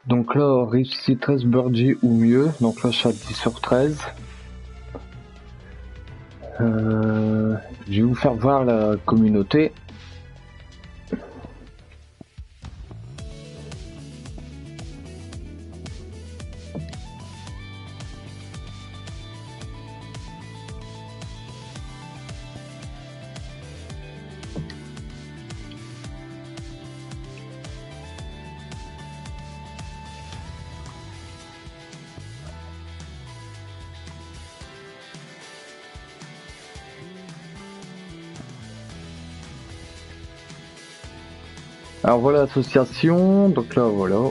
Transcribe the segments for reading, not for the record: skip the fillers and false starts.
Donc là, réussi 13 birdie ou mieux. Donc là, je suis à 10 sur 13. Je vais vous faire voir la communauté. Alors voilà l'association, donc là voilà.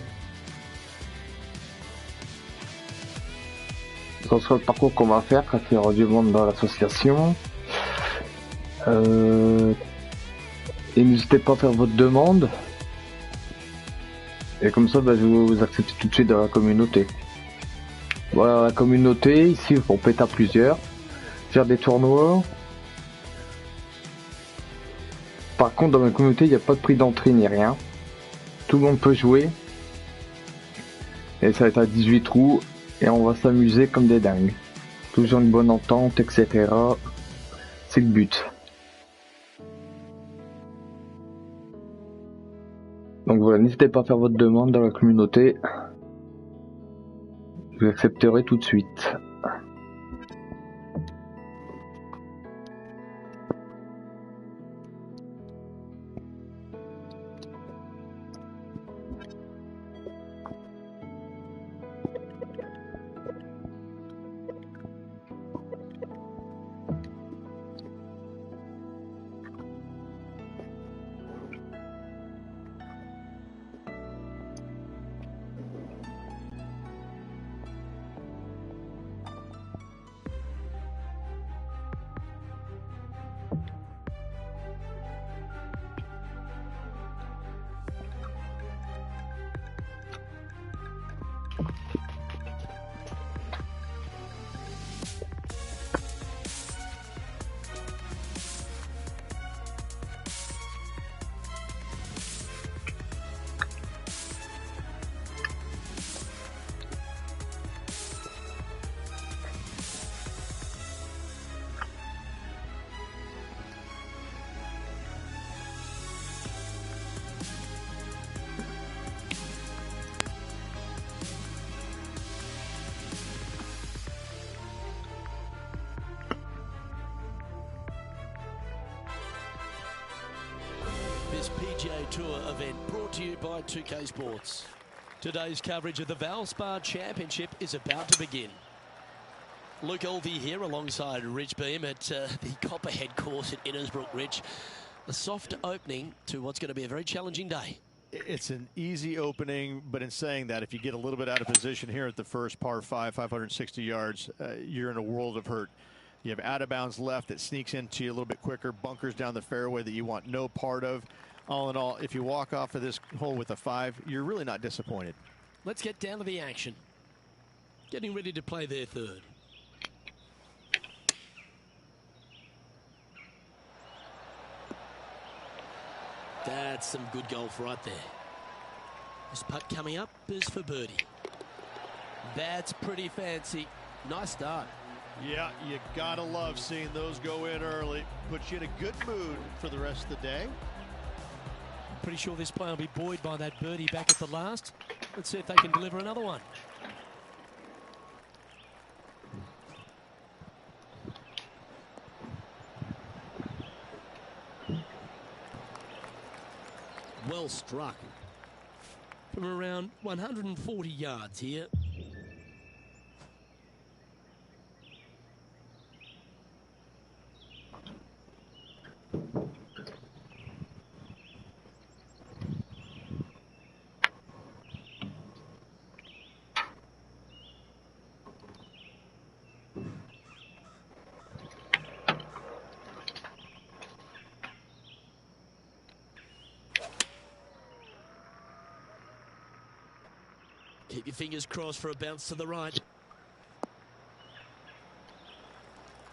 Ça sera le parcours qu'on va faire quand il y aura du monde dans l'association. Et n'hésitez pas à faire votre demande. Et comme ça, je vais vous accepter tout de suite dans la communauté. Voilà la communauté, ici on peut être à plusieurs. Faire des tournois. Par contre, dans ma communauté, il n'y a pas de prix d'entrée ni rien. Tout le monde peut jouer. Et ça va être à 18 trous. Et on va s'amuser comme des dingues. Toujours une bonne entente, etc. C'est le but. Donc voilà, n'hésitez pas à faire votre demande dans la communauté. Je l'accepterai tout de suite. This PGA Tour event brought to you by 2K Sports. Today's coverage of the Valspar Championship is about to begin. Luke Elvey here alongside Rich Beam at the Copperhead course at Innisbrook. Rich, a soft opening to what's going to be a very challenging day. It's an easy opening, but in saying that, if you get a little bit out of position here at the first par 5, 560 yards, you're in a world of hurt. You have out of bounds left that sneaks into you a little bit quicker, bunkers down the fairway that you want no part of. All in all, if you walk off of this hole with a 5, you're really not disappointed. Let's get down to the action. Getting ready to play their third. That's some good golf right there. This putt coming up is for birdie. That's pretty fancy. Nice start. Yeah, you gotta love seeing those go in early. Puts you in a good mood for the rest of the day. Pretty sure this player will be buoyed by that birdie back at the last. Let's see if they can deliver another one. Well struck. From around 140 yards here. Keep your fingers crossed for a bounce to the right.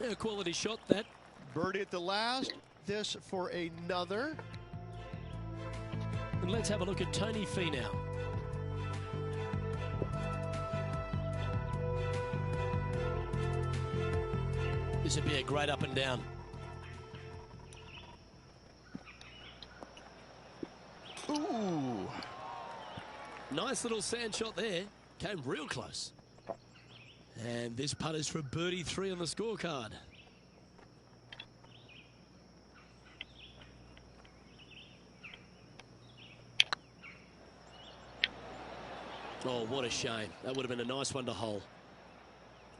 A quality shot, that. Birdie at the last. This for another. And let's have a look at Tony Finau. This would be a great up and down. Ooh. Nice little sand shot there. Came real close. And this putt is for birdie 3 on the scorecard. Oh, what a shame. That would have been a nice one to hole.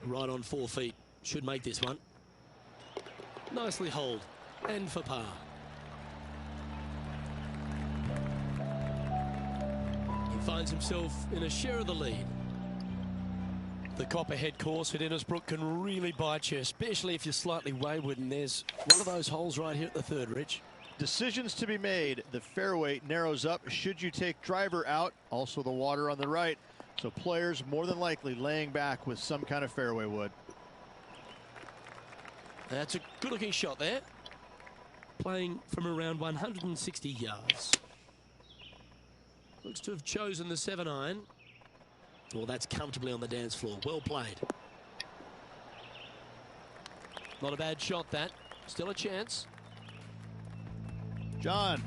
Right on 4 feet. Should make this one. Nicely holed. And for par. He finds himself in a share of the lead. The Copperhead course at Innisbrook can really bite you, especially if you're slightly wayward, and there's one of those holes right here at the third, Rich. Decisions to be made. The fairway narrows up. Should you take driver out? Also the water on the right. So players more than likely laying back with some kind of fairway wood. That's a good looking shot there. Playing from around 160 yards. Looks to have chosen the 7-iron. Well, that's comfortably on the dance floor. Well played. Not a bad shot, that. Still a chance. John,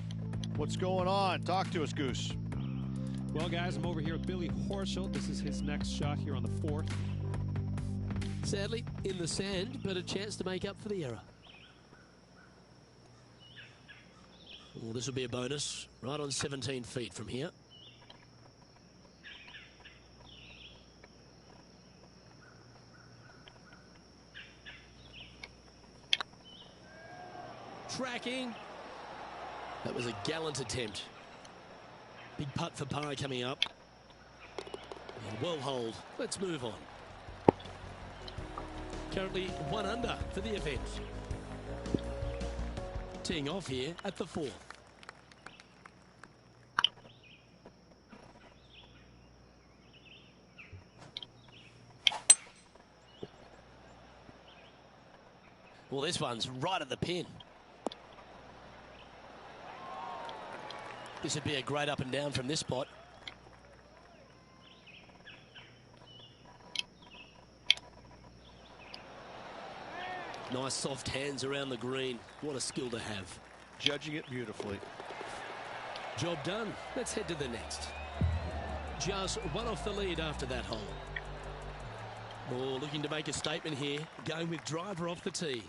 what's going on? Talk to us, Goose. Well, guys, I'm over here with Billy Horschel. This is his next shot here on the 4th. Sadly, in the sand, but a chance to make up for the error. Well, this will be a bonus. Right on 17 feet from here. Tracking. That was a gallant attempt. Big putt for par coming up. Well holed. Let's move on. Currently 1 under for the event. Teeing off here at the 4th. Well, this one's right at the pin. This would be a great up and down from this spot. Nice soft hands around the green. What a skill to have. Judging it beautifully. Job done. Let's head to the next. Just 1 off the lead after that hole. Oh, looking to make a statement here. Going with driver off the tee.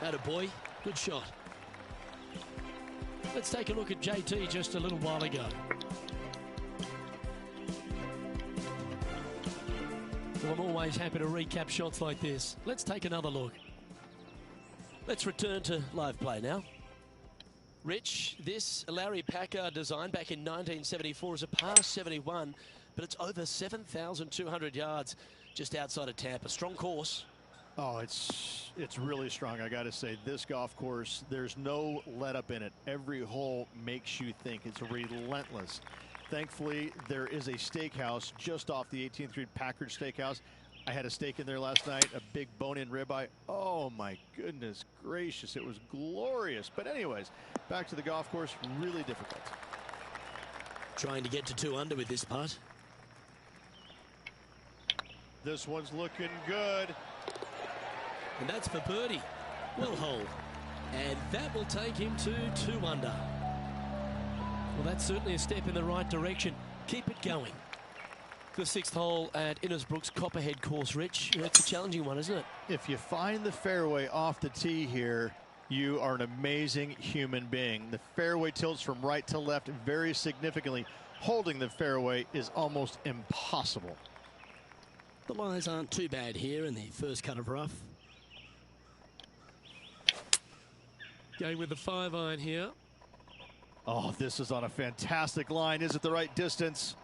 Attaboy, good shot. Let's take a look at JT just a little while ago. Well, I'm always happy to recap shots like this. Let's take another look. Let's return to live play now. Rich, this Larry Packard design back in 1974 is a par 71, but it's over 7,200 yards just outside of Tampa. Strong course. Oh, it's really strong. I got to say, this golf course, there's no let up in it. Every hole makes you think. It's relentless. Thankfully, there is a steakhouse just off the 18th Street Packard Steakhouse. I had a steak in there last night, a big bone-in ribeye. Oh my goodness gracious, it was glorious. But anyways, back to the golf course, really difficult. Trying to get to 2 under with this putt. This one's looking good. And that's for birdie. Well holed. And that will take him to 2 under. Well, that's certainly a step in the right direction. Keep it going. The 6th hole at Innisbrook's Copperhead course, Rich. It's a challenging one, isn't it? If you find the fairway off the tee here, you are an amazing human being. The fairway tilts from right to left very significantly. Holding the fairway is almost impossible. The lies aren't too bad here in the first cut of rough. Going with the 5-iron here. Oh, this is on a fantastic line. Is it the right distance?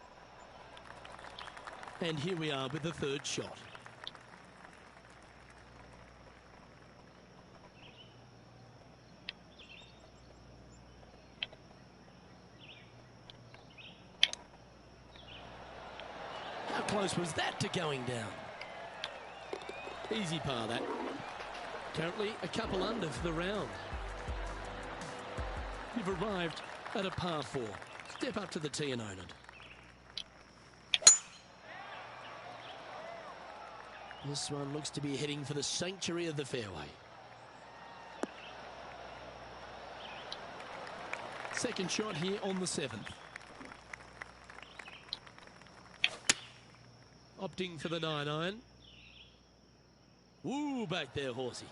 And here we are with the 3rd shot. How close was that to going down? Easy par, that. Currently a couple under for the round. You've arrived at a par 4. step up to the tee and own it. This one looks to be heading for the sanctuary of the fairway. Second shot here on the 7th. Opting for the 9-iron. Woo, back there, horsey.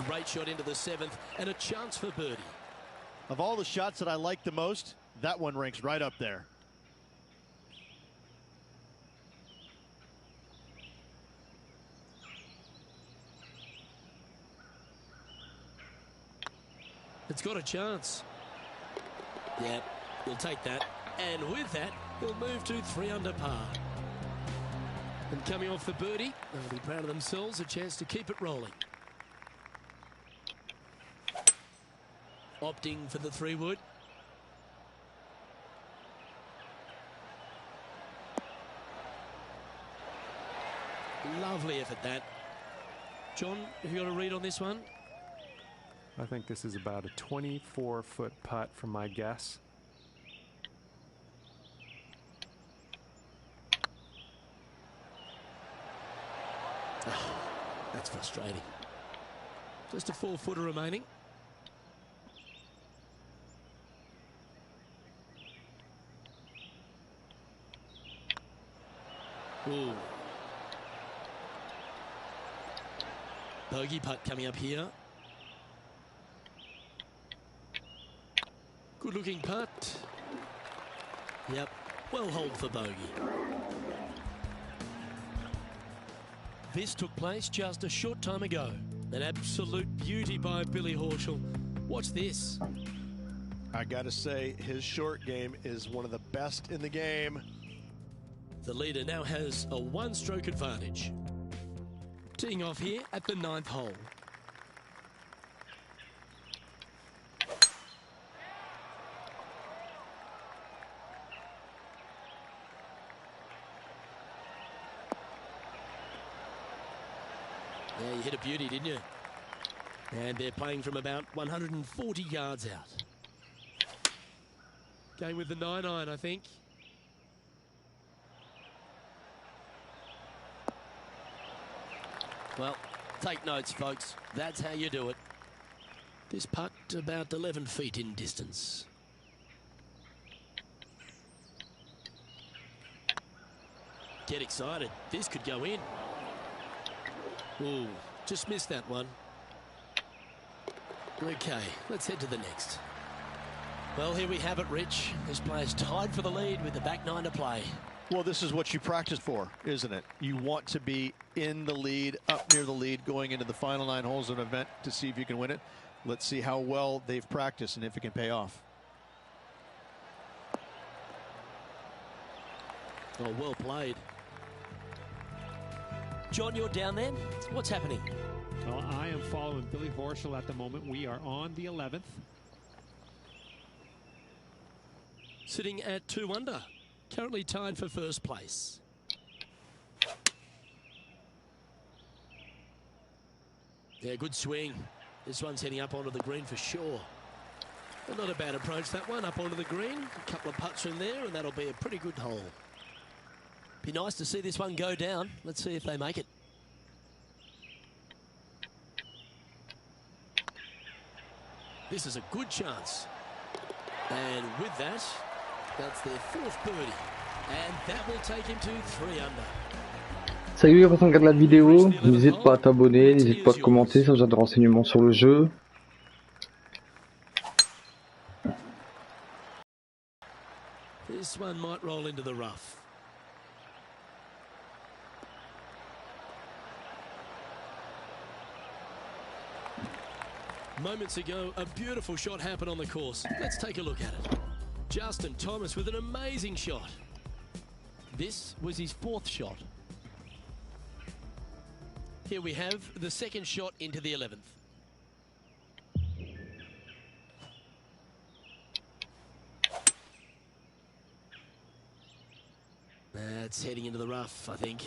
Great shot into the 7th and a chance for birdie. Of all the shots that I like the most, that one ranks right up there. It's got a chance. Yep, he'll take that. And with that, he'll move to 3 under par. And coming off the birdie, they'll be proud of themselves, a chance to keep it rolling. Opting for the 3-wood. Lovely effort that. John, have you got a read on this one? I think this is about a 24-foot putt from my guess. That's frustrating. Just a 4-footer remaining. Ooh. Bogey putt coming up here. Good looking putt. Yep, well holed for bogey. This took place just a short time ago. An absolute beauty by Billy Horschel. Watch this. I gotta say, his short game is one of the best in the game. The leader now has a 1-stroke advantage. Teeing off here at the 9th hole. Yeah, you hit a beauty, didn't you? And they're playing from about 140 yards out. Going with the 9-iron, I think. Well, take notes, folks. That's how you do it. This putt about 11 feet in distance. Get excited. This could go in. Ooh, just missed that one. Okay, let's head to the next. Well, here we have it, Rich. This player's tied for the lead with the back 9 to play. Well, this is what you practice for, isn't it? You want to be in the lead, up near the lead, going into the final 9 holes of an event to see if you can win it. Let's see how well they've practiced and if it can pay off. Oh, well played. John, you're down there. What's happening? Well, I am following Billy Horschel at the moment. We are on the 11th. Sitting at 2 under. Currently tied for first place. Yeah, good swing. This one's heading up onto the green for sure. But not a bad approach, that one, up onto the green. A couple of putts from there, and that'll be a pretty good hole. Be nice to see this one go down. Let's see if they make it. This is a good chance. And with that, that's their 4th birdie. And that will take him to 3 under. Salut les personnes qui regardent la vidéo, n'hésite pas à t'abonner, n'hésite pas à commenter, ça j'ai des renseignements sur le jeu. This one might roll into the rough. Moments ago, a beautiful shot happened on the course. Let's take a look at it. Justin Thomas with an amazing shot. This was his 4th shot. Here we have the 2nd shot into the 11th. That's heading into the rough, I think.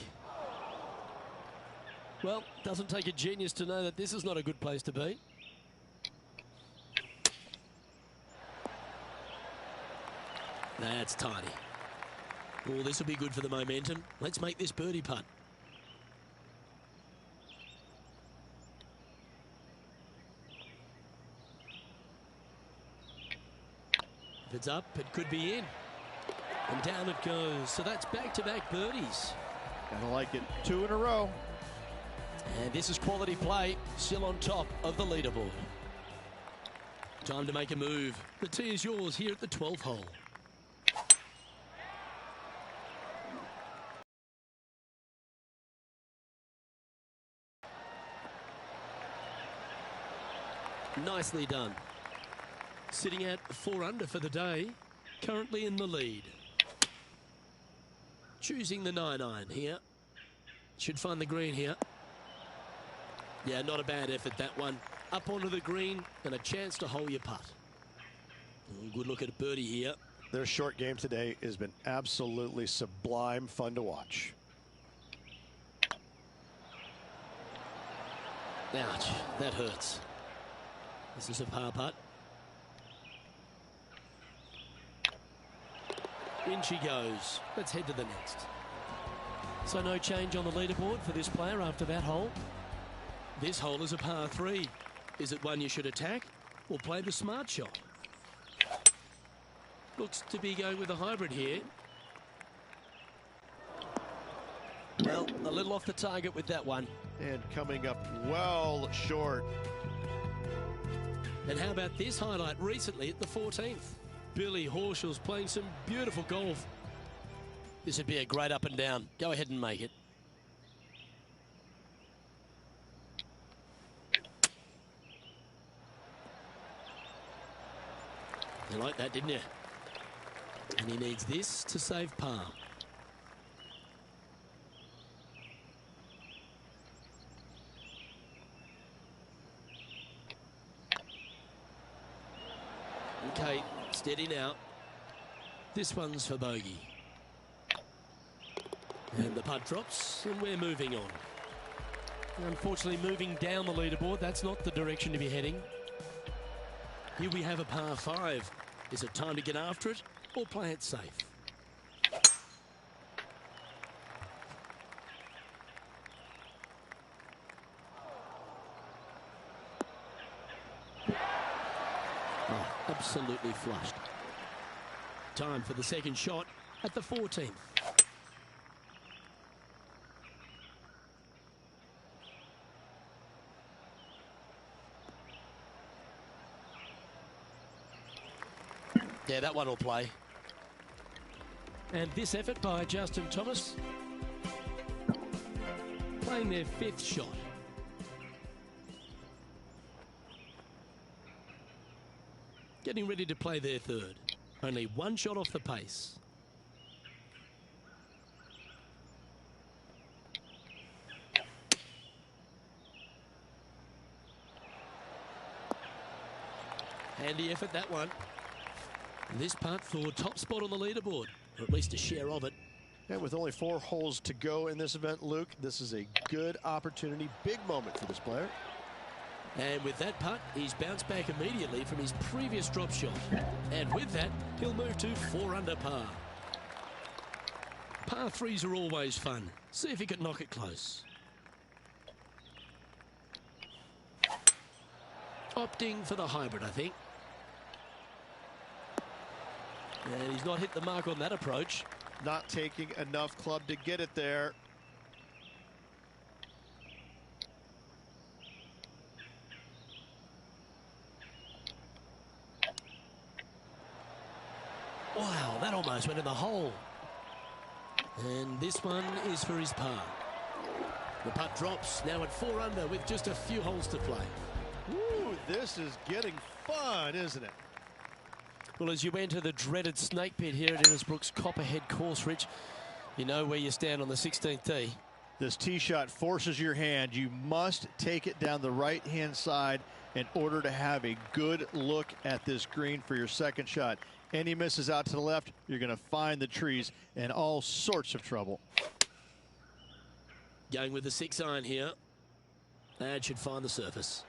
Well, doesn't take a genius to know that this is not a good place to be. That's tiny. Oh, this will be good for the momentum. Let's make this birdie putt. If it's up, it could be in. And down it goes. So that's back-to-back birdies. Gotta like it. 2 in a row. And this is quality play, still on top of the leaderboard. Time to make a move. The tee is yours here at the 12th hole. Nicely done. Sitting at 4 under for the day, currently in the lead. Choosing the 9-iron here. Should find the green here. Yeah, not a bad effort, that one. Up onto the green and a chance to hole your putt. Good look at a birdie here. Their short game today has been absolutely sublime fun to watch. Ouch, that hurts. This is a par putt. In she goes. Let's head to the next. So no change on the leaderboard for this player after that hole. This hole is a par 3. Is it one you should attack or play the smart shot? Looks to be going with a hybrid here. Well, a little off the target with that one. And coming up well short. And how about this highlight recently at the 14th? Billy Horschel's playing some beautiful golf. This would be a great up and down. Go ahead and make it. You like that, didn't you? And he needs this to save par. Okay, steady now. This one's for bogey. And the putt drops, and we're moving on. Unfortunately, moving down the leaderboard, that's not the direction to be heading. Here we have a par 5. Is it time to get after it or play it safe? Oh, absolutely flushed. Time for the second shot at the 14th. Yeah, that one will play. And this effort by Justin Thomas, playing their 5th shot. Getting ready to play their 3rd. Only 1 shot off the pace. Handy effort, that one. This putt for top spot on the leaderboard, or at least a share of it. And with only 4 holes to go in this event, Luke, this is a good opportunity, big moment for this player. And with that putt, he's bounced back immediately from his previous drop shot. And with that, he'll move to 4 under par. Par 3s are always fun. See if he can knock it close. Opting for the hybrid, I think. And he's not hit the mark on that approach. Not taking enough club to get it there. Wow, that almost went in the hole. And this one is for his par. The putt drops, now at 4 under with just a few holes to play. Ooh, this is getting fun, isn't it? Well, as you enter the dreaded snake pit here at Innisbrook's Copperhead Course, Rich, you know where you stand on the 16th tee. This tee shot forces your hand. You must take it down the right-hand side in order to have a good look at this green for your second shot. Any misses out to the left, you're going to find the trees and all sorts of trouble. Going with the 6-iron here. That should find the surface.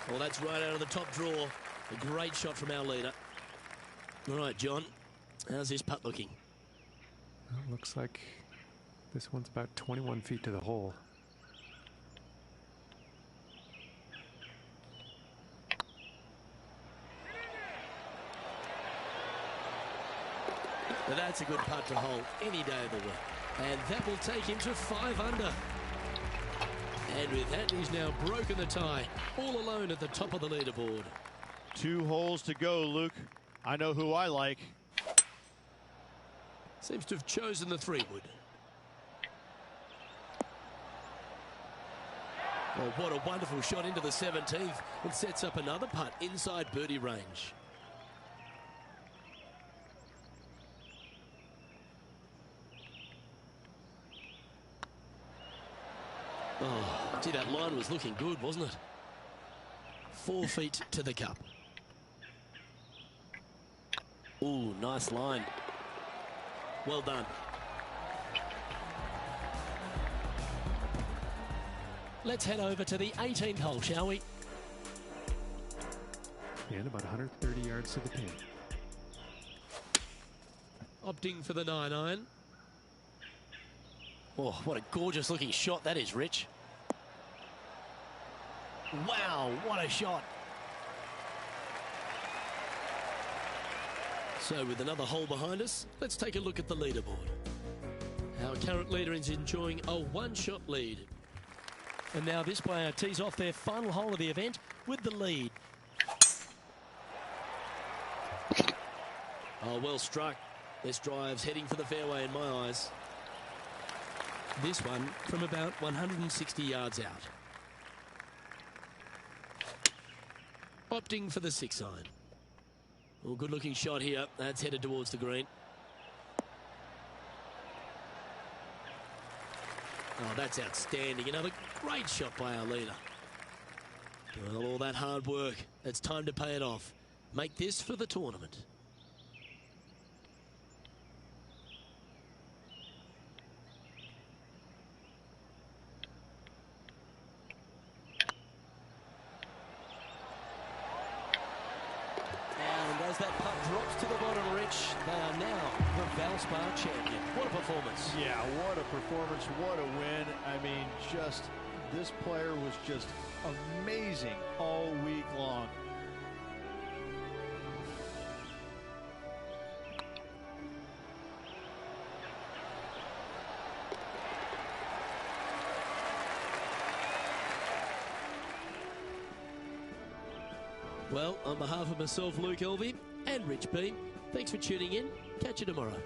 Well, that's right out of the top draw. A great shot from our leader. All right, John. How's this putt looking? Well, looks like this one's about 21 feet to the hole. Now that's a good putt to hold any day of the week. And that will take him to 5 under. And with that, he's now broken the tie, all alone at the top of the leaderboard. 2 holes to go, Luke. I know who I like. Seems to have chosen the 3-wood. Well, what a wonderful shot into the 17th. It sets up another putt inside birdie range. Oh, gee, that line was looking good, wasn't it? 4 feet to the cup. Ooh, nice line. Well done. Let's head over to the 18th hole, shall we? And about 130 yards to the pin. Opting for the 9-iron. Oh, what a gorgeous looking shot that is, Rich. Wow, what a shot. So with another hole behind us, let's take a look at the leaderboard. Our current leader is enjoying a 1-shot lead. And now this player tees off their final hole of the event with the lead. Oh, well struck. This drive's heading for the fairway in my eyes. This one from about 160 yards out. Opting for the 6-iron. Well, good looking shot here. That's headed towards the green. Oh, that's outstanding. Another great shot by our leader. Well, all that hard work. It's time to pay it off. Make this for the tournament. As that putt drops to the bottom, Rich, they are now the Valspar champion. What a performance. Yeah, what a performance, what a win. I mean, just, this player was just amazing all week long. Well, on behalf of myself, Luke Elvey, and Rich B, thanks for tuning in. Catch you tomorrow.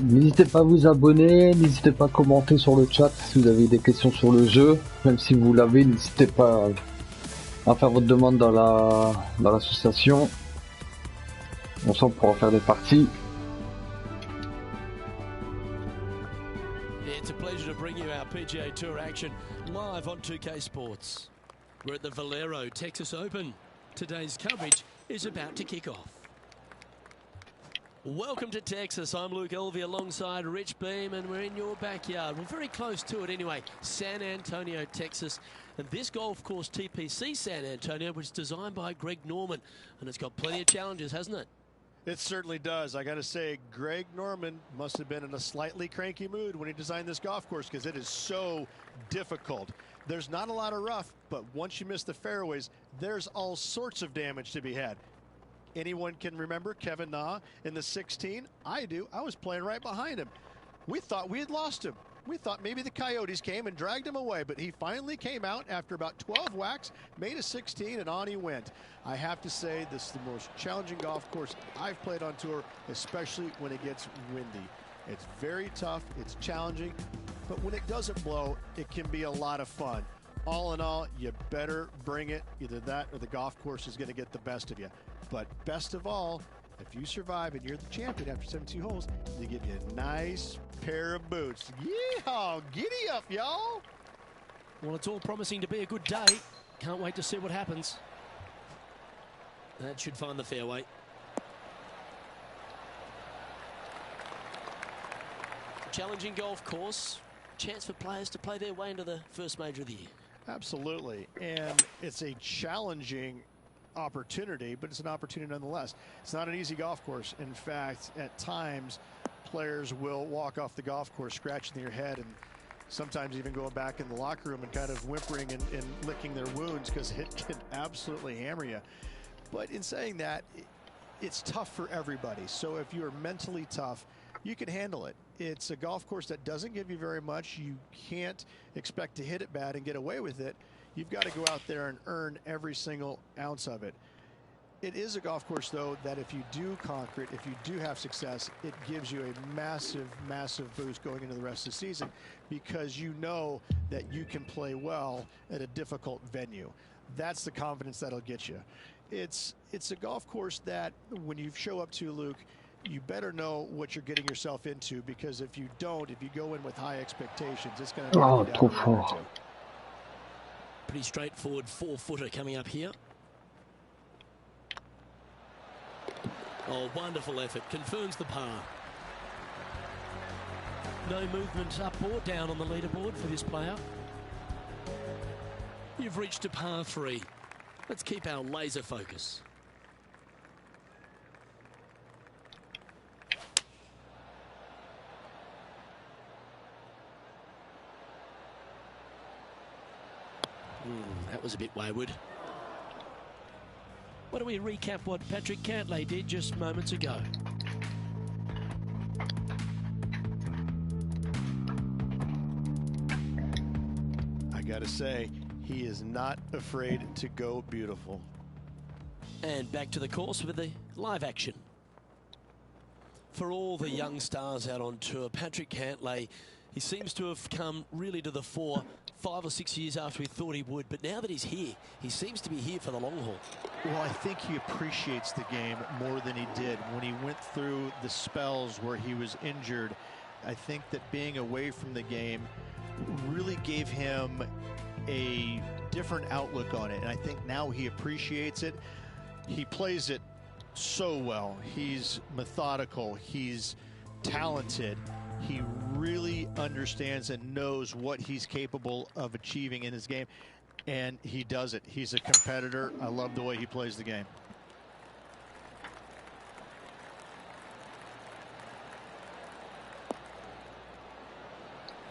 N'hésitez pas à vous abonner, n'hésitez pas à commenter sur le chat si vous avez des questions sur le jeu. Même si vous l'avez, n'hésitez pas à faire votre demande dans l'association. Ensemble, pour en faire des parties. It's a pleasure to bring you our PGA Tour action live on 2K Sports. We're at the Valero Texas Open. Today's coverage is about to kick off. Welcome to Texas. I'm Luke Elvey alongside Rich Beam, and we're in your backyard. We're very close to it anyway, San Antonio, Texas. And this golf course, TPC San Antonio, was designed by Greg Norman, and it's got plenty of challenges, hasn't it? It certainly does. I got to say, Greg Norman must have been in a slightly cranky mood when he designed this golf course because it is so difficult. There's not a lot of rough, but once you miss the fairways, there's all sorts of damage to be had. Anyone can remember Kevin Na in the 16? I do. I was playing right behind him. We thought we had lost him. We thought maybe the Coyotes came and dragged him away, but he finally came out after about 12 whacks, made a 16, and on he went. I have to say, this is the most challenging golf course I've played on tour, especially when it gets windy. It's very tough, it's challenging, but when it doesn't blow, it can be a lot of fun. All in all, you better bring it. Either that or the golf course is going to get the best of you. But best of all, if you survive and you're the champion after 17 holes, they give you a nice pair of boots. Yeehaw! Giddy up, y'all! Well, it's all promising to be a good day. Can't wait to see what happens. That should find the fairway. Challenging golf course. Chance for players to play their way into the first major of the year. Absolutely. And it's a challenging opportunity, but it's an opportunity nonetheless. It's not an easy golf course. In fact, at times, players will walk off the golf course scratching their head and sometimes even going back in the locker room and kind of whimpering and licking their wounds because it can absolutely hammer you. But in saying that, it's tough for everybody. So if you're mentally tough, you can handle it. It's a golf course that doesn't give you very much. You can't expect to hit it bad and get away with it. You've got to go out there and earn every single ounce of it. It is a golf course, though, that if you do conquer it, if you do have success, it gives you a massive, massive boost going into the rest of the season because you know that you can play well at a difficult venue. That's the confidence that'll get you. It's a golf course that when you show up to, Luke, you better know what you're getting yourself into because if you don't, if you go in with high expectations, it's going to knock you down a round or two. Pretty straightforward 4-footer coming up here. Oh, wonderful effort. Confirms the par. No movement up or down on the leaderboard for this player. You've reached a par 3. Let's keep our laser focus. That was a bit wayward. Why don't we recap what Patrick Cantlay did just moments ago? I gotta say, he is not afraid to go beautiful. And back to the course with the live action. For all the young stars out on tour, Patrick Cantlay, he seems to have come really to the fore 5 or 6 years after we thought he would. But now that he's here, he seems to be here for the long haul. Well, I think he appreciates the game more than he did when he went through the spells where he was injured. I think that being away from the game really gave him a different outlook on it. And I think now he appreciates it. He plays it so well. He's methodical. He's talented. He really understands and knows what he's capable of achieving in his game, and he does it. He's a competitor. I love the way he plays the game.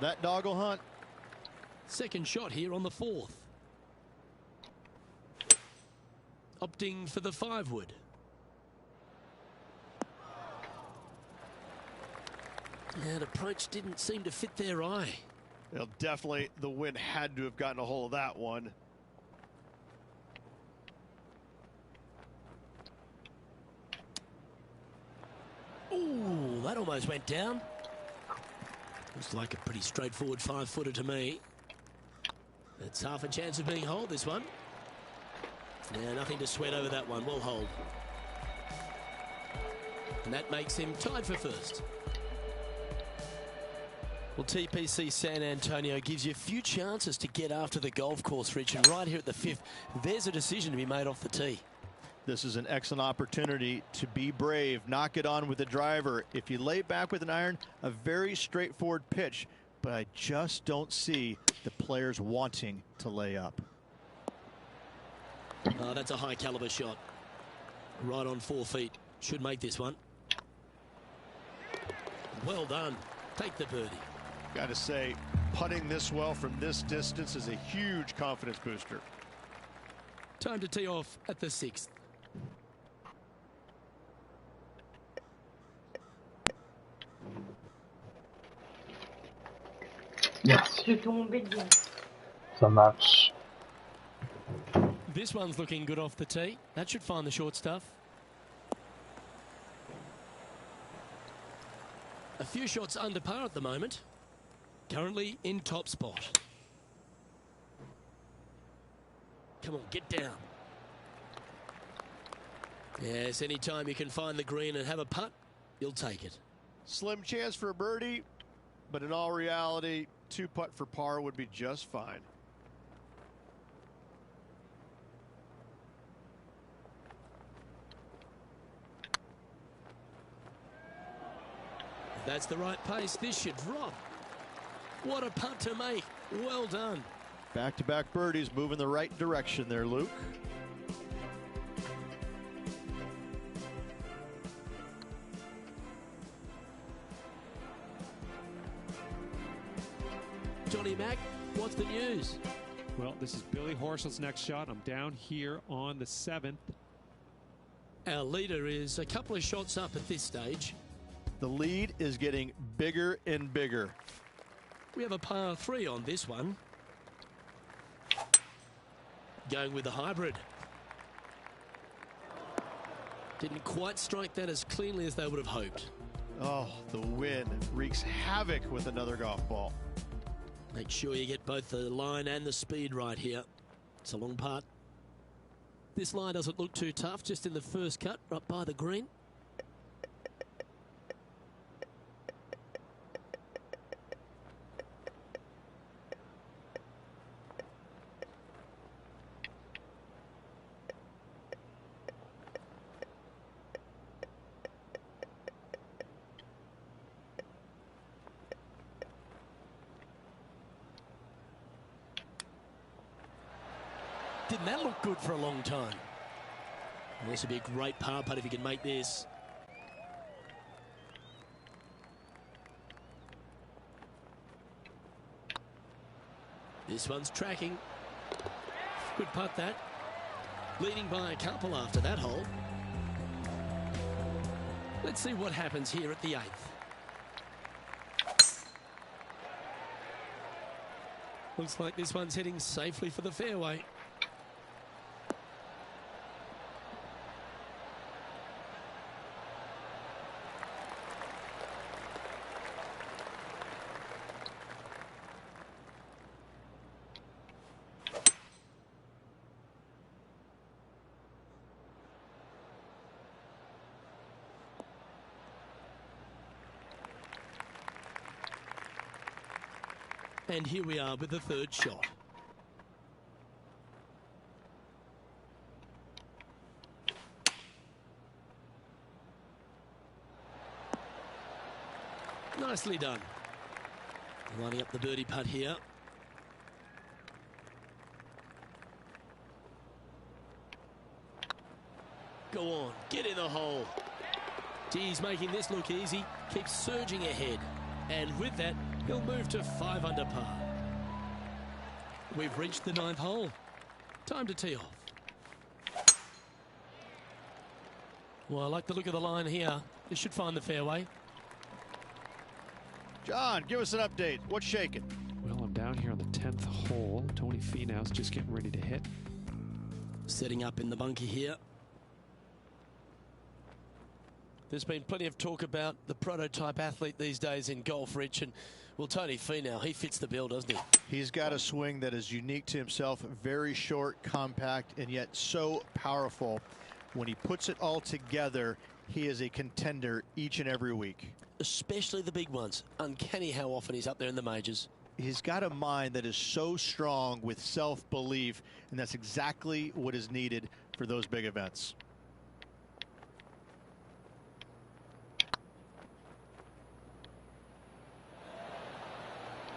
That dog will hunt. Second shot here on the 4th. Opting for the 5-wood. That approach didn't seem to fit their eye. Well, definitely the wind had to have gotten a hold of that one. Ooh, that almost went down. Looks like a pretty straightforward 5-footer to me. It's half a chance of being holed, this one. Yeah, nothing to sweat over that one. Well hold. And that makes him tied for first. Well, TPC San Antonio gives you a few chances to get after the golf course, Rich. And right here at the 5th, there's a decision to be made off the tee. This is an excellent opportunity to be brave, knock it on with the driver. If you lay back with an iron, a very straightforward pitch, but I just don't see the players wanting to lay up. Oh, that's a high caliber shot. Right on 4 feet. Should make this one. Well done. Take the birdie. Got to say, putting this well from this distance is a huge confidence booster. Time to tee off at the 6th. Yes. Je suis tombé bien. Ça marche. This one's looking good off the tee. That should find the short stuff. A few shots under par at the moment. Currently in top spot. Come on, get down. Yes, anytime you can find the green and have a putt, you'll take it. Slim chance for a birdie, but in all reality, 2-putt for par would be just fine. If that's the right pace, this should drop. What a putt to make. Well done. Back-to-back birdies, move in the right direction there, Luke. Johnny Mack, what's the news? Well, this is Billy Horschel's next shot. I'm down here on the 7th. Our leader is a couple of shots up at this stage. The lead is getting bigger and bigger. We have a par 3 on this one. Going with the hybrid. Didn't quite strike that as cleanly as they would have hoped. Oh, the wind wreaks havoc with another golf ball. Make sure you get both the line and the speed right here. It's a long putt. This line doesn't look too tough, just in the first cut, right by the green. Didn't that look good for a long time? Well, this would be a great par putt if he can make this. This one's tracking. Good putt that. Leading by a couple after that hole. Let's see what happens here at the 8th. Looks like this one's heading safely for the fairway. And here we are with the 3rd shot. Nicely done. Lining up the birdie putt here. Go on, get in the hole. He's making this look easy. Keeps surging ahead. And with that, he'll move to 5 under par. We've reached the 9th hole. Time to tee off. Well, I like the look of the line here. This should find the fairway. John, give us an update. What's shaking? Well, I'm down here on the 10th hole. Tony Finau's just getting ready to hit. Setting up in the bunker here. There's been plenty of talk about the prototype athlete these days in golf, Rich, and well, Tony Finau, he fits the bill, doesn't he? He's got a swing that is unique to himself, very short, compact, and yet so powerful. When he puts it all together, he is a contender each and every week. Especially the big ones. Uncanny how often he's up there in the majors. He's got a mind that is so strong with self-belief, and that's exactly what is needed for those big events.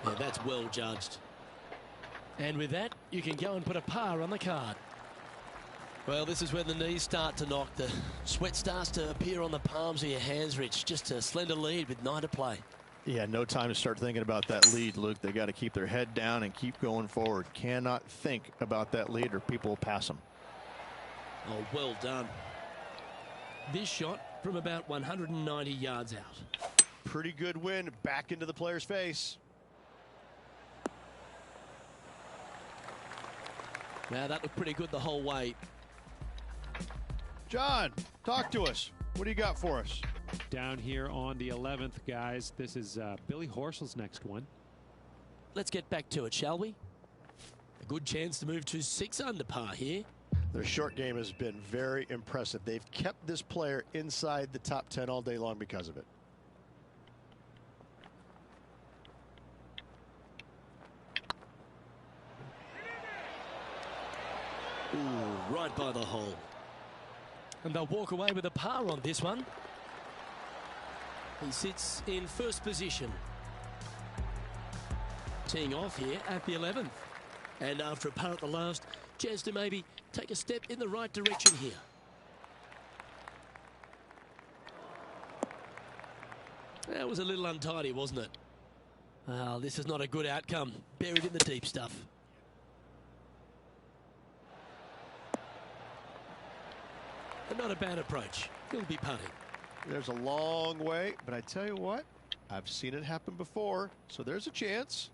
Yeah, that's well judged. And with that, you can go and put a par on the card. Well, this is when the knees start to knock. The sweat starts to appear on the palms of your hands, Rich. Just a slender lead with 9 to play. Yeah, no time to start thinking about that lead, Luke. They got to keep their head down and keep going forward. Cannot think about that lead or people will pass them. Oh, well done. This shot from about 190 yards out. Pretty good win back into the player's face. Now, that looked pretty good the whole way. John, talk to us. What do you got for us? Down here on the 11th, guys. This is Billy Horschel's next one. Let's get back to it, shall we? A good chance to move to 6 under par here. Their short game has been very impressive. They've kept this player inside the top 10 all day long because of it. Ooh, right by the hole. And they'll walk away with a par on this one. He sits in first position. Teeing off here at the 11th. And after a par at the last, chance to maybe take a step in the right direction here. That was a little untidy, wasn't it? Well, this is not a good outcome. Buried in the deep stuff. And not a bad approach. He'll be putting. There's a long way, but I tell you what, I've seen it happen before, so there's a chance.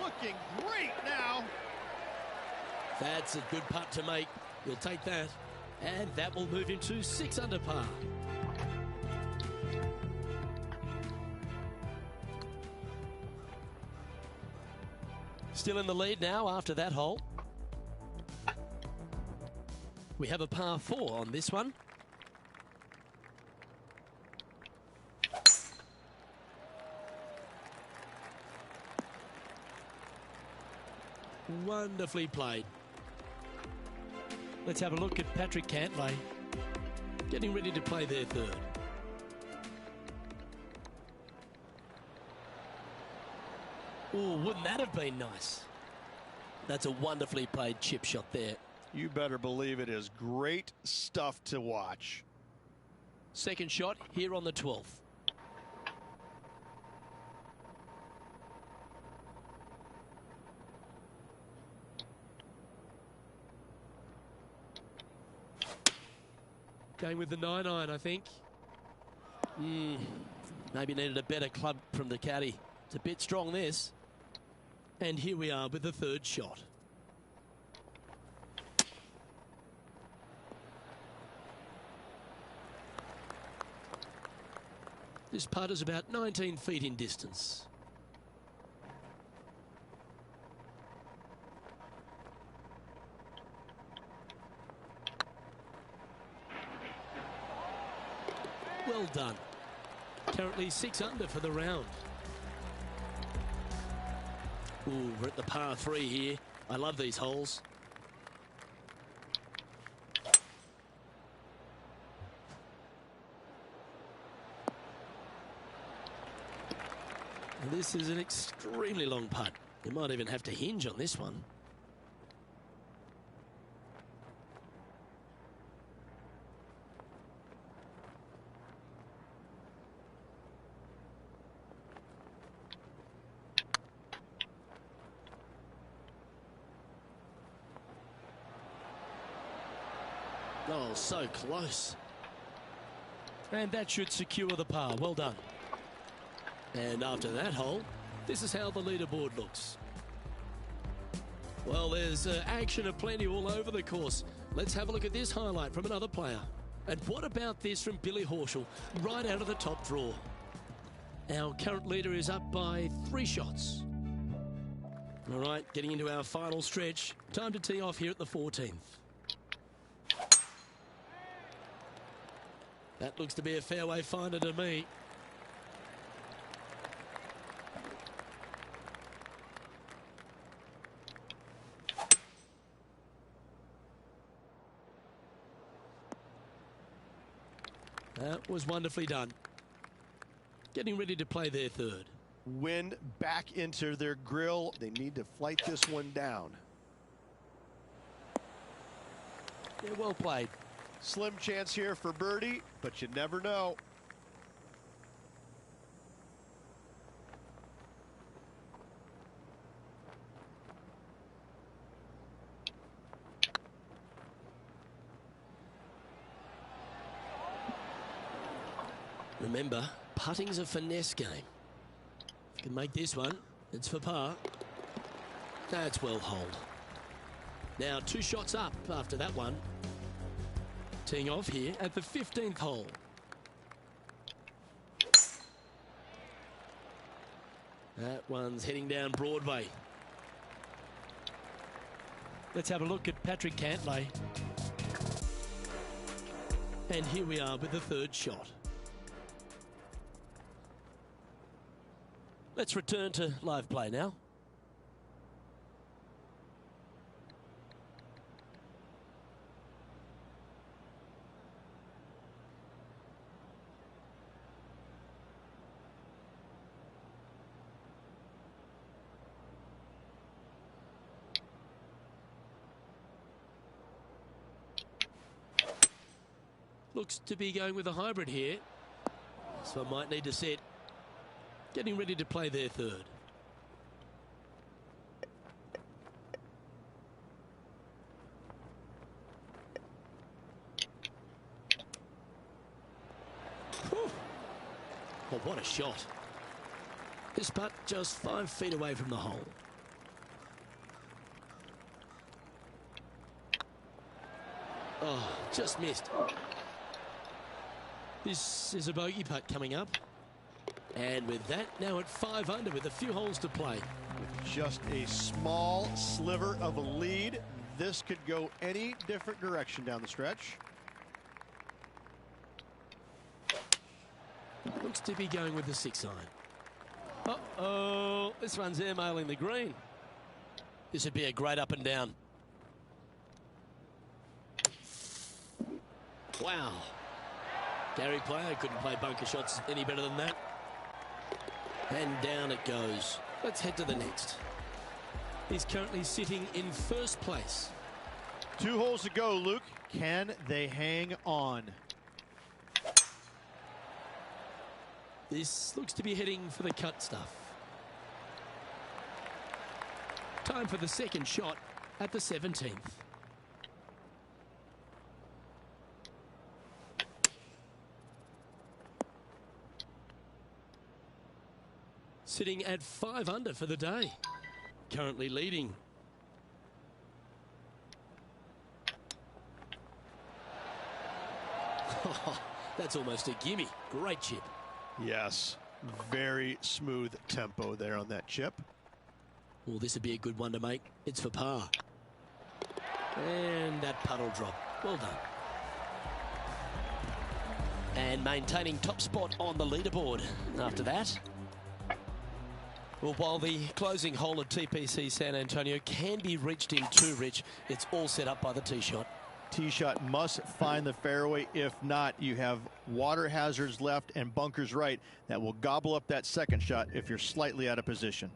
Looking great now. That's a good putt to make. We'll take that. And that will move him to 6 under par. Still in the lead now after that hole. We have a par 4 on this one. Wonderfully played. Let's have a look at Patrick Cantlay getting ready to play their third. Oh, wouldn't that have been nice? That's a wonderfully played chip shot there. You better believe it is great stuff to watch. Second shot here on the 12th. Going with the 9-iron, I think. Maybe needed a better club from the caddy. It's a bit strong, this. And here we are with the third shot. This putt is about 19 feet in distance. Well done. Currently 6 under for the round. Ooh, we're at the par 3 here. I love these holes. And this is an extremely long putt. You might even have to hinge on this one. Oh, so close. And that should secure the par. Well done. And after that hole, this is how the leaderboard looks. Well, there's action aplenty all over the course. Let's have a look at this highlight from another player. And what about this from Billy Horschel, right out of the top draw? Our current leader is up by 3 shots. All right, getting into our final stretch. Time to tee off here at the 14th. That looks to be a fairway finder to me. That was wonderfully done. Getting ready to play their third. Wind back into their grill. They need to flight this one down. Yeah, well played. Slim chance here for birdie, but you never know. Remember, putting's a finesse game. If you can make this one, it's for par. That's well holed. Now 2 shots up after that one. Teeing off here at the 15th hole. That one's heading down Broadway. Let's have a look at Patrick Cantlay. And here we are with the 3rd shot. Let's return to live play now. Looks to be going with a hybrid here. So I might need to set. Getting ready to play their third. Whew. Oh, what a shot. This putt just 5 feet away from the hole. Oh, just missed. This is a bogey putt coming up. And with that, now at 5 under with a few holes to play. With just a small sliver of a lead, this could go any different direction down the stretch. Looks to be going with the 6 iron. Uh-oh, this one's airmailing the green. This would be a great up and down. Wow. Gary Player couldn't play bunker shots any better than that. And down it goes. Let's head to the next. He's currently sitting in 1st place. 2 holes to go, Luke. Can they hang on? This looks to be heading for the cut stuff. Time for the 2nd shot at the 17th. Sitting at 5 under for the day. Currently leading. That's almost a gimme. Great chip. Yes, very smooth tempo there on that chip. Well, this would be a good one to make. It's for par. And that putt will drop. Well done. And maintaining top spot on the leaderboard after that. Well, while the closing hole at TPC San Antonio can be reached in 2, Rich, it's all set up by the tee shot. Tee shot must find the fairway. If not, you have water hazards left and bunkers right that will gobble up that 2nd shot if you're slightly out of position.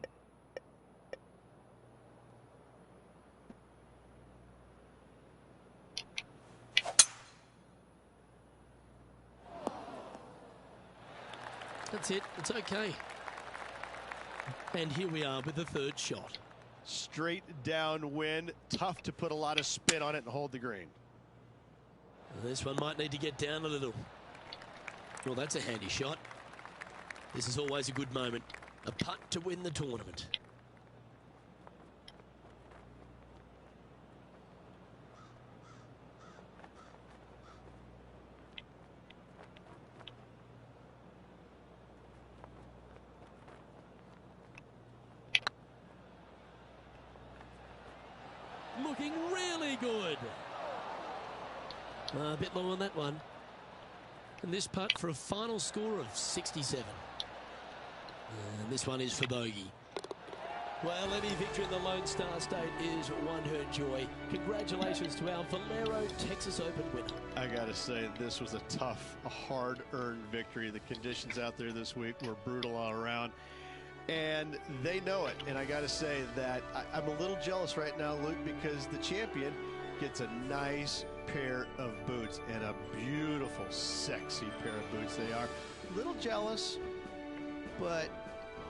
That's it. It's okay. And here we are with the 3rd shot. Straight downwind. Tough to put a lot of spin on it and hold the green. This one might need to get down a little. Well, that's a handy shot. This is always a good moment. A putt to win the tournament. Looking really good. A bit low on that one. And this putt for a final score of 67. And this one is for bogey. Well, any victory in the Lone Star State is one her joy. Congratulations to our Valero Texas Open winner. I gotta say, this was a tough, a hard-earned victory. The conditions out there this week were brutal all around, and they know it. And I gotta say that I'm a little jealous right now, Luke, because the champion gets a nice pair of boots, and a beautiful, sexy pair of boots they are. A little jealous, but,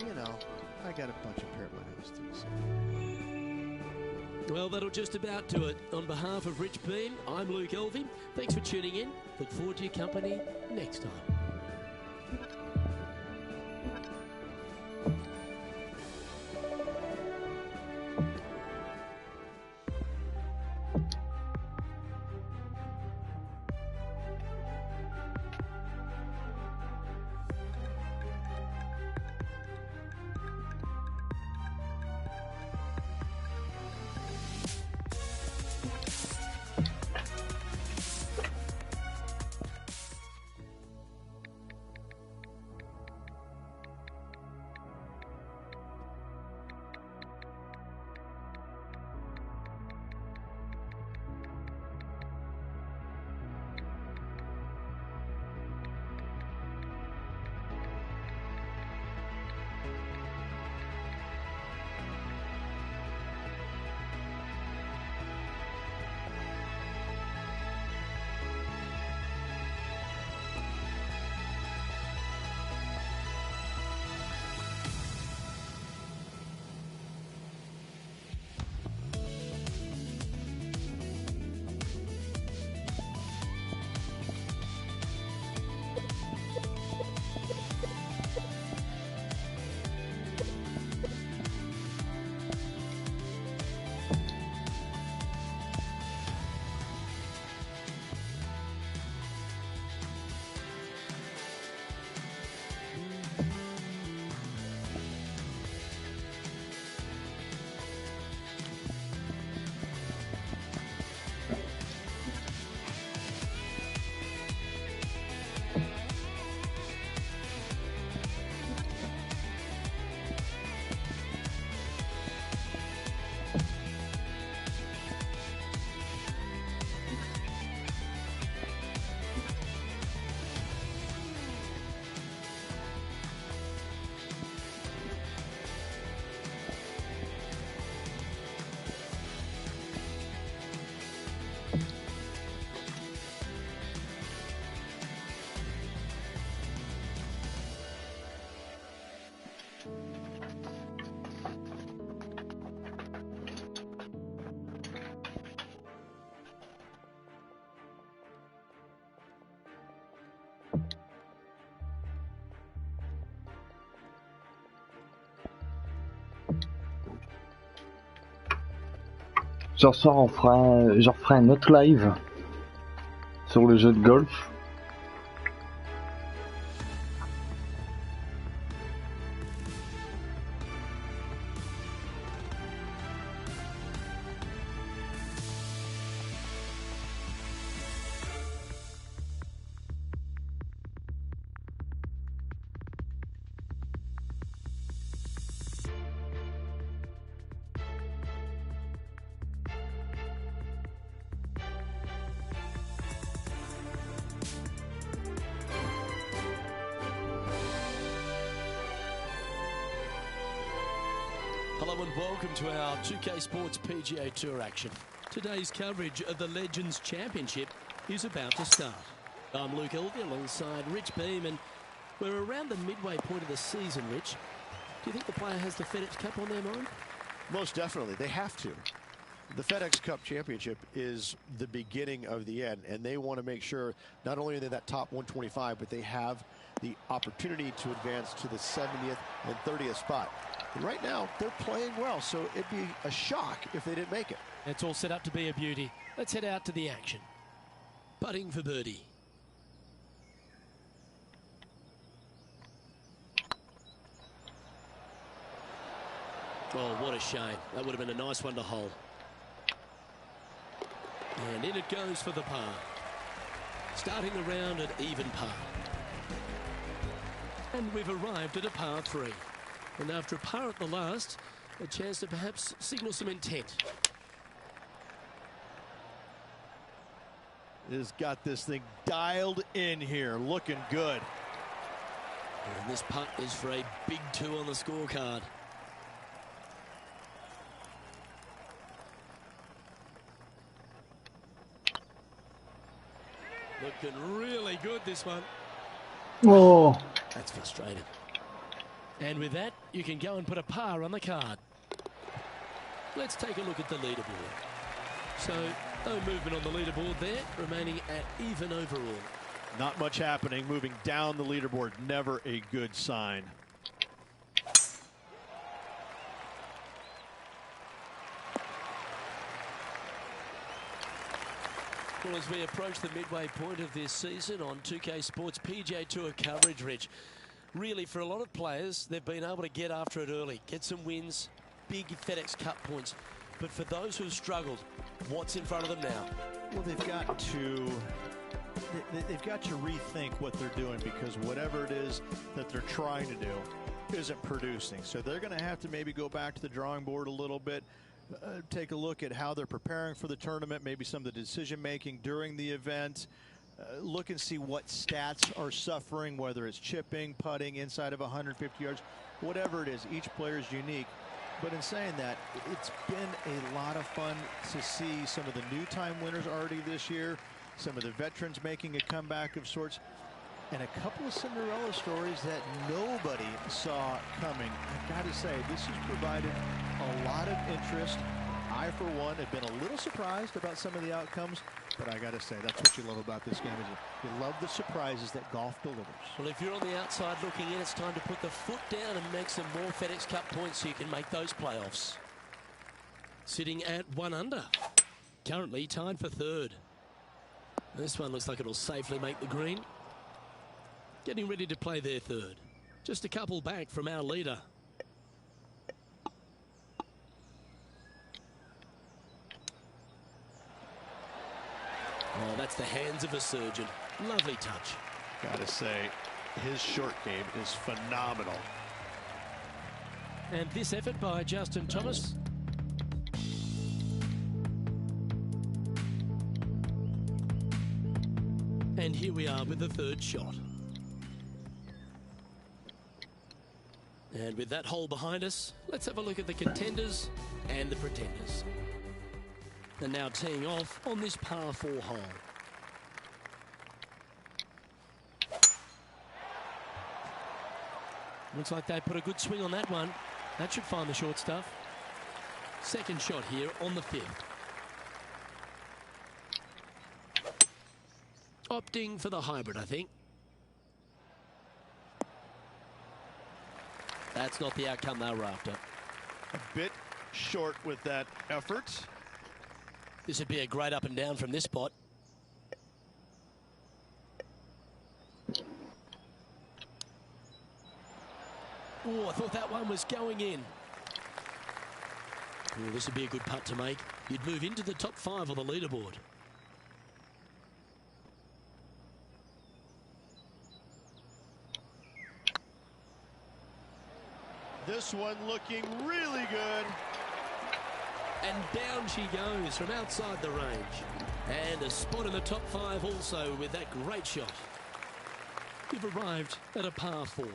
you know, I got a bunch of pair of those too. So. Well, that'll just about do it. On behalf of Rich Beem, I'm Luke Elvy. Thanks for tuning in. Look forward to your company next time. Ce soir, je referai un autre live sur le jeu de golf. Hello and welcome to our 2K Sports PGA Tour action. Today's coverage of the Legends Championship is about to start. I'm Luke Elvy alongside Rich Beem, and we're around the midway point of the season, Rich. Do you think the player has the FedEx Cup on their mind? Most definitely. They have to. The FedEx Cup Championship is the beginning of the end, and they want to make sure not only are they that top 125, but they have the opportunity to advance to the 70th and 30th spot. And right now, they're playing well, so it'd be a shock if they didn't make it. It's all set up to be a beauty. Let's head out to the action. Putting for birdie. Oh, what a shame. That would have been a nice one to hole. And in it goes for the par. Starting the round at even par. And we've arrived at a par 3. And after a par at the last, a chance to perhaps signal some intent. Has got this thing dialed in here, looking good. And this putt is for a big 2 on the scorecard. Looking really good, this one. Oh, That's frustrating. And with that, you can go and put a par on the card. Let's take a look at the leaderboard. So, no movement on the leaderboard there, remaining at even overall. Not much happening, moving down the leaderboard, never a good sign. Well, as we approach the midway point of this season on 2K Sports PGA Tour coverage, Rich, really for a lot of players, they've been able to get after it early, get some wins, big FedEx Cup points. But for those who have struggled, what's in front of them now? Well, they've got to rethink what they're doing, because whatever it is that they're trying to do isn't producing. So they're going to have to maybe go back to the drawing board a little bit, take a look at how they're preparing for the tournament, maybe some of the decision making during the event, look and see what stats are suffering, whether it's chipping, putting inside of 150 yards, whatever it is. Each player is unique. But in saying that, it's been a lot of fun to see some of the new time winners already this year, some of the veterans making a comeback of sorts, and a couple of Cinderella stories that nobody saw coming. I've got to say, this has provided a lot of interest. I, for one, have been a little surprised about some of the outcomes, but I got to say, that's what you love about this game, is you love the surprises that golf delivers. Well, if you're on the outside looking in, it's time to put the foot down and make some more FedEx Cup points so you can make those playoffs. Sitting at 1 under. Currently tied for 3rd. This one looks like it'll safely make the green. Getting ready to play their 3rd. Just a couple back from our leader. Oh, that's the hands of a surgeon. Lovely touch. Gotta say, his short game is phenomenal. And this effort by Justin Thomas. And here we are with the 3rd shot. And with that hole behind us, let's have a look at the contenders and the pretenders. And now teeing off on this par 4 hole. Looks like they put a good swing on that one. That should find the short stuff. 2nd shot here on the 5th. Opting for the hybrid, I think. That's not the outcome they were after. A bit short with that effort. This would be a great up and down from this spot. Oh, I thought that one was going in. Oh, this would be a good putt to make. You'd move into the top 5 on the leaderboard. This one looking really good. And down she goes from outside the range. And a spot in the top 5 also with that great shot. We've arrived at a par 4.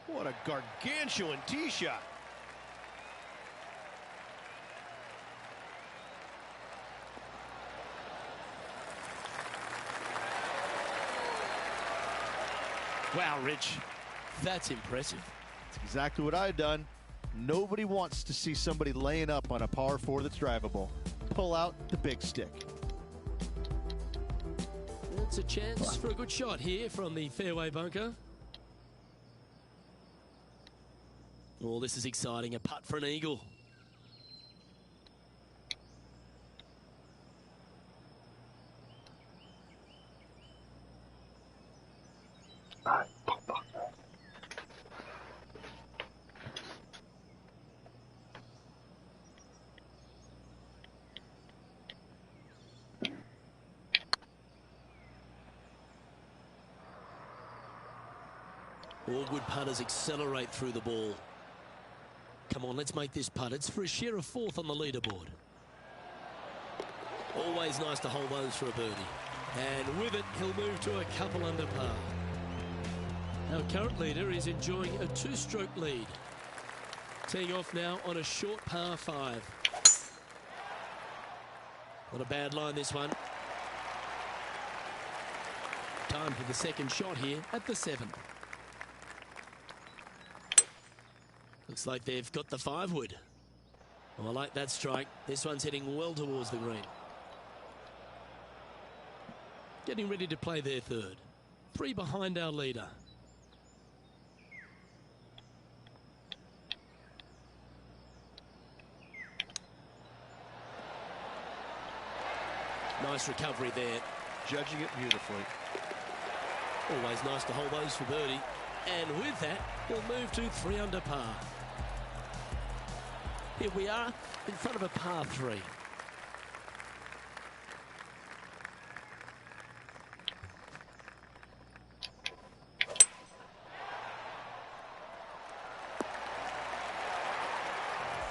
What a gargantuan tee shot. Wow, Rich. That's impressive. That's exactly what I've done. Nobody wants to see somebody laying up on a par 4 that's drivable. Pull out the big stick. It's a chance for a good shot here from the fairway bunker. Oh, this is exciting. A putt for an eagle. All good putters accelerate through the ball. Come on, let's make this putt. It's for a share of 4th on the leaderboard. Always nice to hold those for a birdie. And with it, he'll move to a couple under par. Our current leader is enjoying a 2-stroke lead. Teeing off now on a short par 5. Not a bad line, this one. Time for the second shot here at the 7th. Looks like they've got the 5-wood. Oh, I like that strike. This one's heading well towards the green. Getting ready to play their 3rd. 3 behind our leader. Nice recovery there. Judging it beautifully. Always nice to hold those for birdie. And with that, he'll move to 3 under par. Here we are in front of a par 3.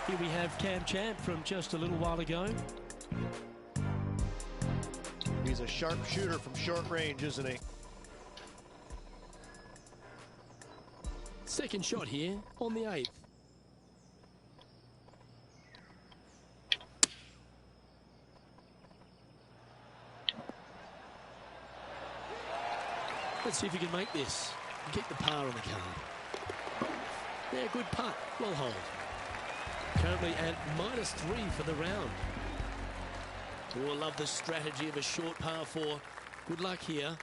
Here we have Cam Champ from just a little while ago. He's a sharp shooter from short range, isn't he? Second shot here on the 8th. Let's see if he can make this and get the par on the card. Yeah, good putt. Well hold. Currently at -3 for the round. Oh, I love the strategy of a short par 4. Good luck here.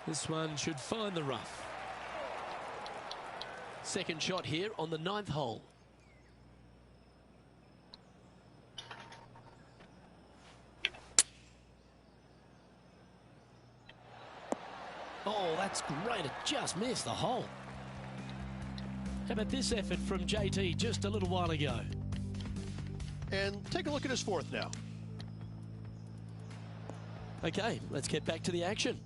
This one should find the rough. Second shot here on the 9th hole. Oh, that's great. It just missed the hole. How about this effort from JT just a little while ago? And take a look at his 4th now. Okay, let's get back to the action.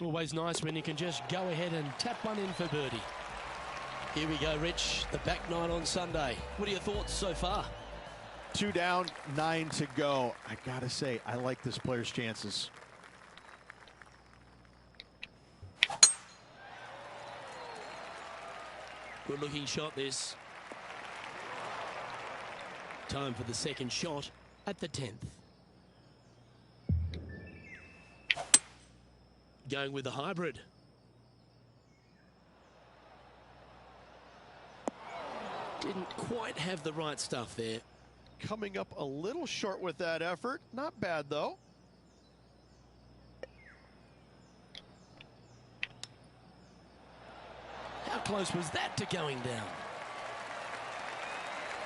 Always nice when you can just go ahead and tap one in for birdie. Here we go, Rich. The back 9 on Sunday. What are your thoughts so far? 2 down, 9 to go. I gotta say, I like this player's chances. Good looking shot this. Time for the second shot at the 10th. Going with the hybrid. Didn't quite have the right stuff there. Coming up a little short with that effort. Not bad, though. How close was that to going down?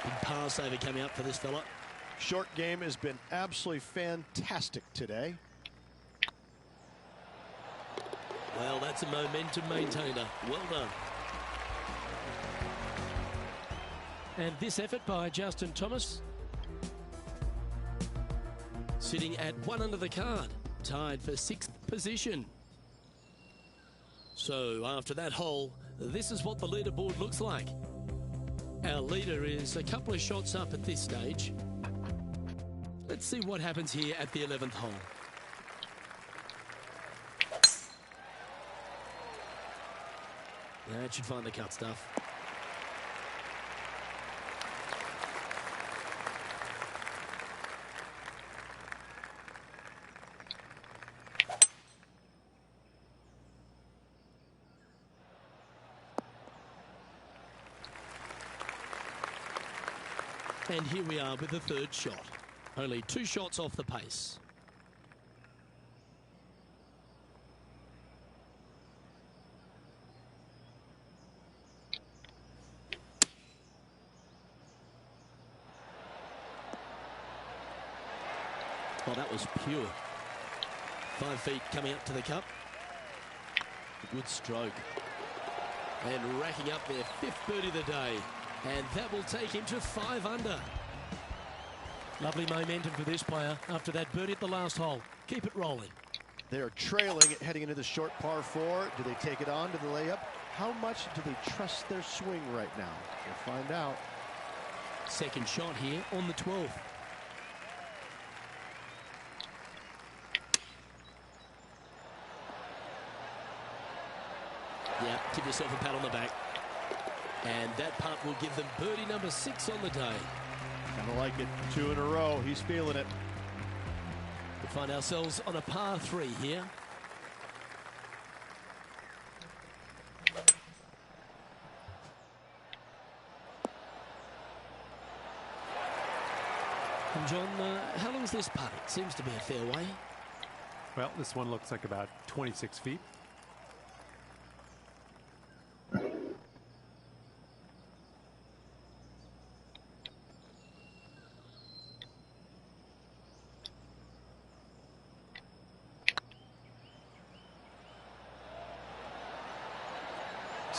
Big par saver coming up for this fella. Short game has been absolutely fantastic today. Well, that's a momentum maintainer. Well done. And this effort by Justin Thomas. Sitting at 1 under the card. Tied for 6th position. So after that hole, this is what the leaderboard looks like. Our leader is a couple of shots up at this stage. Let's see what happens here at the 11th hole. That should find the cut stuff. And here we are with the third shot. Only 2 shots off the pace. Oh, that was pure. 5 feet coming up to the cup. A good stroke. And racking up their 5th birdie of the day. And that will take him to 5 under. Lovely momentum for this player after that birdie at the last hole. Keep it rolling. They're trailing it heading into the short par 4. Do they take it on to the layup? How much do they trust their swing right now? We'll find out. Second shot here on the 12th. Yeah, give yourself a pat on the back. And that putt will give them birdie number 6 on the day. Kind of like it. 2 in a row. He's feeling it. We find ourselves on a par 3 here. And John, how long is this putt? It seems to be a fair way. Well, this one looks like about 26 feet.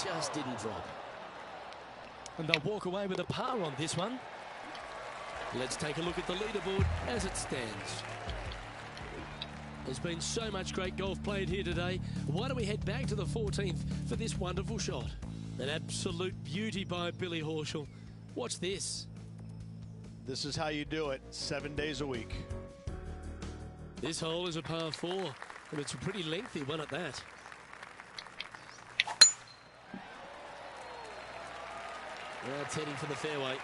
Just didn't drop. And they'll walk away with a par on this one. Let's take a look at the leaderboard as it stands. There's been so much great golf played here today. Why don't we head back to the 14th for this wonderful shot? An absolute beauty by Billy Horschel. Watch this. This is how you do it 7 days a week. This hole is a par 4, and it's a pretty lengthy one at that. Well, it's heading for the fairway.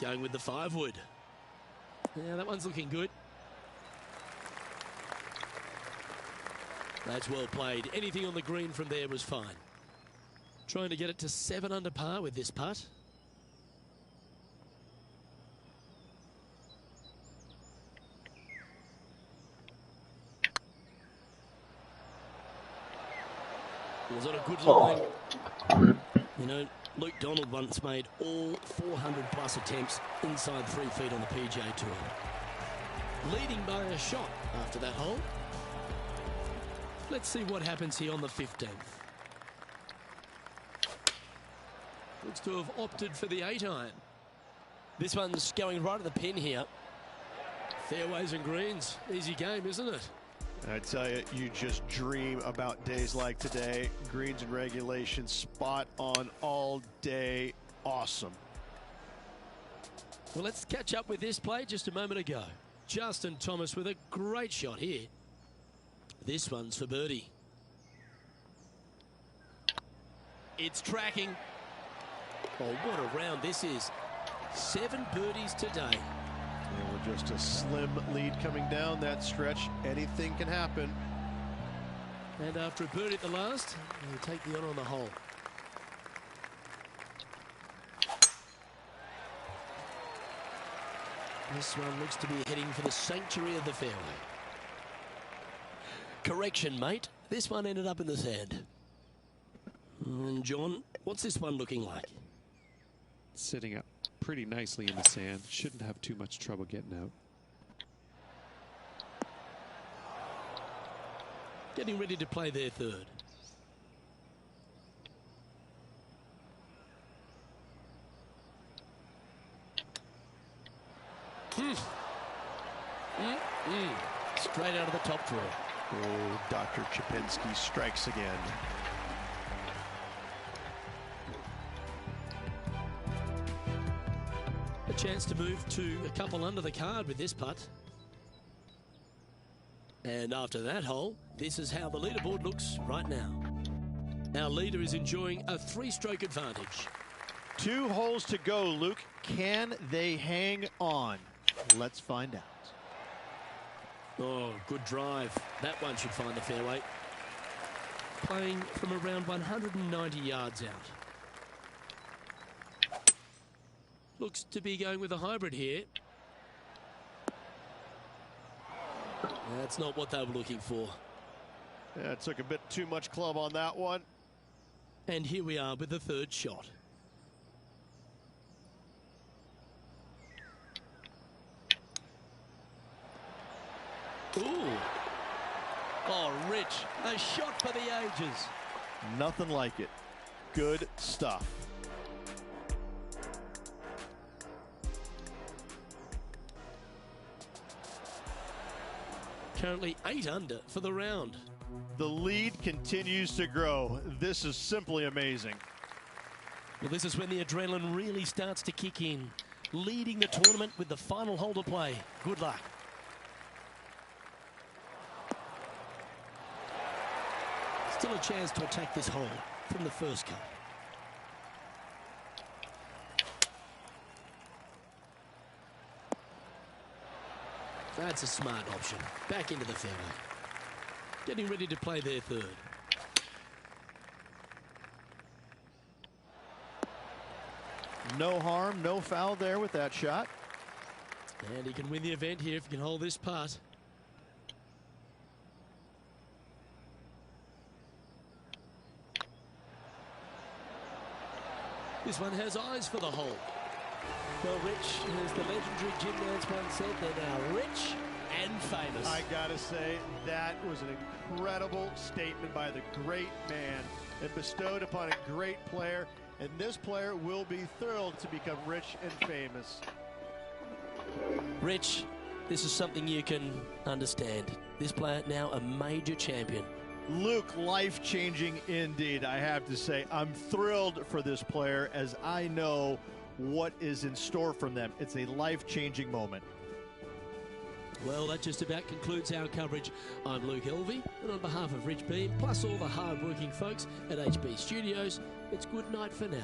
Going with the 5-wood. Yeah, that one's looking good. That's well played. Anything on the green from there was fine. Trying to get it to 7 under par with this putt. Was on a good line. You know, Luke Donald once made all 400 plus attempts inside 3 feet on the PGA Tour. Leading by a shot after that hole. Let's see what happens here on the 15th. Looks to have opted for the 8-iron. This one's going right at the pin here. Fairways and greens. Easy game, isn't it? I tell you, you just dream about days like today. Greens and regulation, spot on all day. Awesome. Well, let's catch up with this play just a moment ago. Justin Thomas with a great shot here. This one's for birdie. It's tracking. Oh, what a round this is. 7 birdies today. And we're just a slim lead coming down that stretch. Anything can happen. And after a birdie at the last, he'll take the honour on the hole. This one looks to be heading for the sanctuary of the fairway. Correction, mate. This one ended up in the sand. And John, what's this one looking like? Sitting up pretty nicely in the sand. Shouldn't have too much trouble getting out. Getting ready to play their third. Straight out of the top drawer. Oh, Dr. Chapinski strikes again. A chance to move to a couple under the card with this putt. And after that hole, this is how the leaderboard looks right now. Our leader is enjoying a 3-stroke advantage. 2 holes to go, Luke. Can they hang on? Let's find out. Oh, good drive. That one should find the fairway. playing from around 190 yards out. Looks to be going with a hybrid here. That's not what they were looking for. Yeah, it took a bit too much club on that one. And here we are with the third shot. Ooh. Oh, Rich, a shot for the ages. Nothing like it. Good stuff. Currently 8 under for the round. The lead continues to grow. This is simply amazing. Well, this is when the adrenaline really starts to kick in. Leading the tournament with the final hole to play. Good luck. Still a chance to attack this hole from the first cup. That's a smart option. Back into the fairway. Getting ready to play their third. No harm, no foul there with that shot. And he can win the event here if he can hold this putt. This one has eyes for the hole. Well, Rich, as the legendary Jim Nantz once said, they're now rich and famous. I gotta say, that was an incredible statement by the great man that bestowed upon a great player, and this player will be thrilled to become rich and famous. Rich, this is something you can understand. This player now a major champion. Luke, life-changing indeed, I have to say. I'm thrilled for this player as I know what is in store from them. It's a life-changing moment. Well, that just about concludes our coverage. I'm Luke Elvey, and on behalf of Rich Beem, plus all the hard-working folks at HB Studios, it's good night for now.